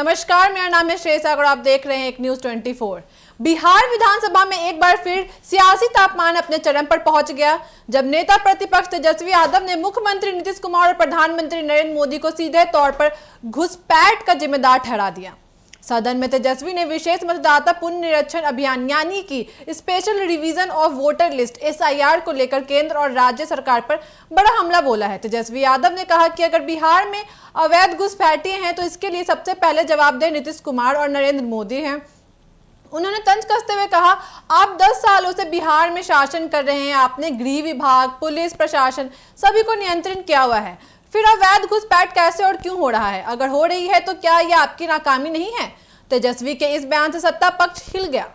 नमस्कार, मेरा नाम है श्रेयसा और आप देख रहे हैं एक न्यूज 24। बिहार विधानसभा में एक बार फिर सियासी तापमान अपने चरम पर पहुंच गया जब नेता प्रतिपक्ष तेजस्वी यादव ने मुख्यमंत्री नीतीश कुमार और प्रधानमंत्री नरेंद्र मोदी को सीधे तौर पर घुसपैठ का जिम्मेदार ठहरा दिया। सदन में तेजस्वी ने विशेष मतदाता पुनर्निरीक्षण अभियान यानी कि special revision of voter list SIR को लेकर केंद्र और राज्य सरकार पर बड़ा हमला बोला है। तेजस्वी यादव ने कहा कि अगर बिहार में अवैध घुसपैठिए हैं तो इसके लिए सबसे पहले जवाबदेह नीतीश कुमार और नरेंद्र मोदी हैं। उन्होंने तंज कसते हुए कहा, आप 10 सालों से बिहार में शासन कर रहे हैं, आपने गृह विभाग, पुलिस प्रशासन सभी को नियंत्रण किया हुआ है, फिर अवैध घुसपैठ कैसे और क्यों हो रहा है? अगर हो रही है तो क्या यह आपकी नाकामी नहीं है? तेजस्वी के इस बयान से सत्ता पक्ष हिल गया।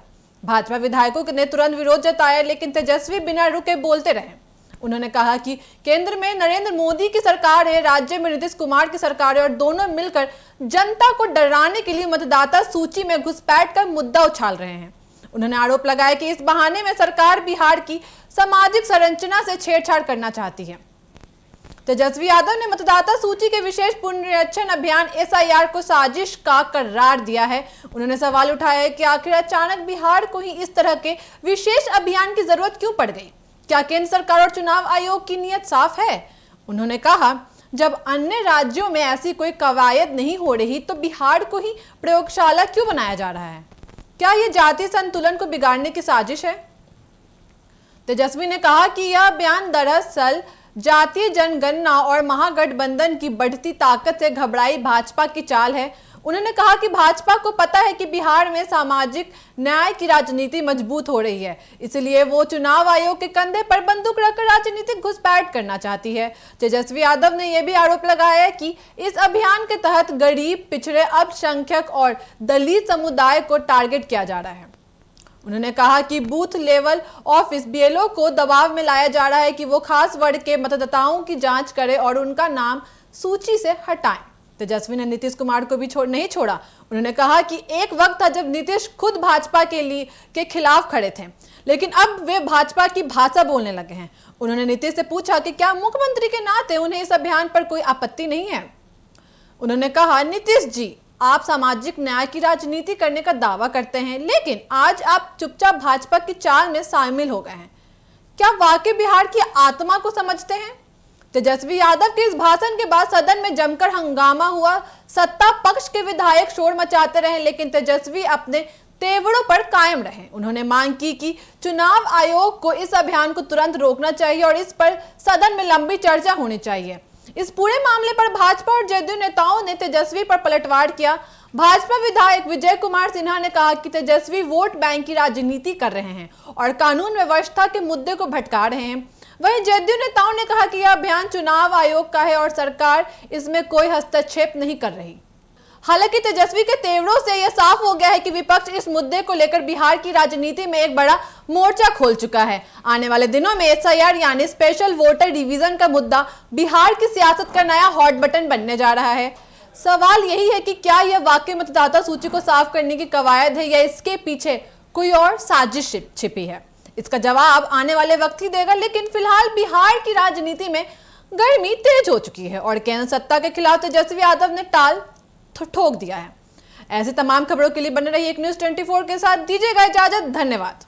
भाजपा विधायकों ने तुरंत विरोध जताया, लेकिन तेजस्वी बिना रुके बोलते रहे। उन्होंने कहा कि केंद्र में नरेंद्र मोदी की सरकार है, राज्य में नीतीश कुमार की सरकार है और दोनों मिलकर जनता को डराने के लिए मतदाता सूची में घुसपैठ का मुद्दा उछाल रहे हैं। उन्होंने आरोप लगाया कि इस बहाने में सरकार बिहार की सामाजिक संरचना से छेड़छाड़ करना चाहती है। तेजस्वी यादव ने मतदाता सूची के विशेष पुनर्निरीक्षण अभियान SIR को साजिश का करार दिया है। उन्होंने सवाल उठाया है कि आखिर अचानक बिहार को ही इस तरह के विशेष अभियान की जरूरत क्यों पड़ गई? क्या केंद्र सरकार और चुनाव आयोग की नीयत साफ है? उन्होंने कहा, जब अन्य राज्यों में ऐसी कोई कवायद नहीं हो रही तो बिहार को ही प्रयोगशाला क्यों बनाया जा रहा है? क्या यह जातीय संतुलन को बिगाड़ने की साजिश है? तेजस्वी ने कहा कि यह बयान दरअसल जातीय जनगणना और महागठबंधन की बढ़ती ताकत से घबराई भाजपा की चाल है। उन्होंने कहा कि भाजपा को पता है कि बिहार में सामाजिक न्याय की राजनीति मजबूत हो रही है, इसलिए वो चुनाव आयोग के कंधे पर बंदूक रखकर राजनीतिक घुसपैठ करना चाहती है। तेजस्वी यादव ने यह भी आरोप लगाया है कि इस अभियान के तहत गरीब, पिछड़े, अल्पसंख्यक और दलित समुदाय को टारगेट किया जा रहा है। उन्होंने कहा कि बूथ लेवल ऑफिस BLO को दबाव में लाया जा रहा है कि वो खास वर्ग के मतदाताओं की जांच करें और उनका नाम सूची से हटाएं। तेजस्वी ने नीतीश कुमार को भी नहीं छोड़ा। उन्होंने कहा कि एक वक्त था जब नीतीश खुद भाजपा के खिलाफ खड़े थे, लेकिन अब वे भाजपा की भाषा बोलने लगे हैं। उन्होंने नीतीश से पूछा कि क्या मुख्यमंत्री के नाते उन्हें इस अभियान पर कोई आपत्ति नहीं है। उन्होंने कहा, नीतीश जी, आप सामाजिक न्याय की राजनीति करने का दावा करते हैं, लेकिन आज आप चुपचाप भाजपा की चाल में शामिल हो गए हैं। क्या वाकई बिहार की आत्मा को समझते हैं? तेजस्वी यादव के इस भाषण के बाद सदन में जमकर हंगामा हुआ। सत्ता पक्ष के विधायक शोर मचाते रहे, लेकिन तेजस्वी अपने तेवरों पर कायम रहे। उन्होंने मांग की कि चुनाव आयोग को इस अभियान को तुरंत रोकना चाहिए और इस पर सदन में लंबी चर्चा होनी चाहिए। इस पूरे मामले पर भाजपा और जदयू नेताओं ने तेजस्वी पर पलटवार किया। भाजपा विधायक विजय कुमार सिन्हा ने कहा कि तेजस्वी वोट बैंक की राजनीति कर रहे हैं और कानून व्यवस्था के मुद्दे को भटका रहे हैं। वहीं जदयू नेताओं ने कहा कि यह अभियान चुनाव आयोग का है और सरकार इसमें कोई हस्तक्षेप नहीं कर रही। हालांकि तेजस्वी के तेवरों से यह साफ हो गया है कि विपक्ष इस मुद्दे को लेकर बिहार की राजनीति में एक बड़ा मोर्चा खोल चुका है। आने वाले दिनों में SIR यानी स्पेशल वोटर रिवीजन का मुद्दा बिहार की सियासत का नया हॉट बटन बनने जा रहा है। सवाल यही है कि क्या यह वाकई मतदाता सूची को साफ करने की कवायद है या इसके पीछे कोई और साजिश छिपी है? इसका जवाब आने वाले वक्त ही देगा, लेकिन फिलहाल बिहार की राजनीति में गर्मी तेज हो चुकी है और केंद्र सत्ता के खिलाफ तेजस्वी यादव ने टाल ठोक दिया है। ऐसी तमाम खबरों के लिए बने रहिए एक न्यूज 24 के साथ। दीजिएगा इजाजत। धन्यवाद।